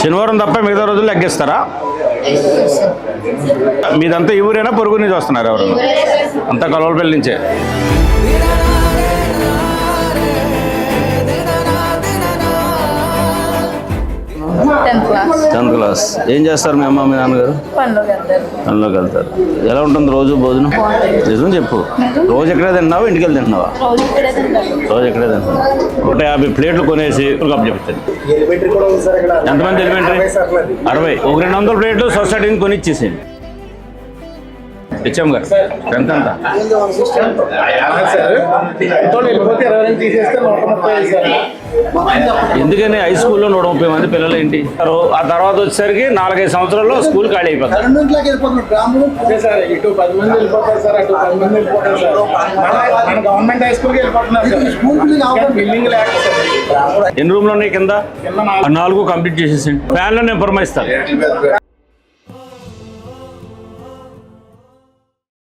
శనివారం తప్ప మిగతా రోజులు లెక్కిస్తారా? మీదంతా ఈ ఊరేనా, పొరుగు నుంచి వస్తున్నారు ఎవరు? అంతా కలవలపల్లి నుంచే. Tenth class. ఏం చేస్తారు మీ అమ్మ మీ నాన్నగారు? పనిలోకి వెళ్తారు. ఎలా ఉంటుంది రోజు భోజనం? నిజం చెప్పు. రోజు ఎక్కడే తిన్నావా, ఇంటికి వెళ్ళి తిన్నావా? రోజు ఎక్కడే తిన్నావా? 150 ప్లేట్లు కొనేసి కప్పు చెప్తాను. ఎంతమంది ఎలిమెంటరీ? 60. ఒక 200 ప్లేట్లు సొసైటీని కొనిచ్చేసేయండి. పిచ్చమ్మ గారు ఎంత అంత? ఎందుకని హై స్కూల్లో 130 మంది పిల్లలు ఏంటి? ఆ తర్వాత వచ్చేసరికి 4-5 సంవత్సరాల్లో స్కూల్ ఖాళీ అయిపోతారు. ఇటు 10 మంది వెళ్ళిపోతారు సార్, అటు 10 మంది వెళ్ళిపోతారు సార్. మన గవర్నమెంట్ హై స్కూల్కి వెళ్ళిపోతున్నారు సార్. బిల్డింగ్ లేక ఎన్ని రూమ్లు ఉన్నాయి కింద? 4 కంప్లీట్ చేసేసండి. ఫ్యాన్లో నేను పురమాయిస్తాను.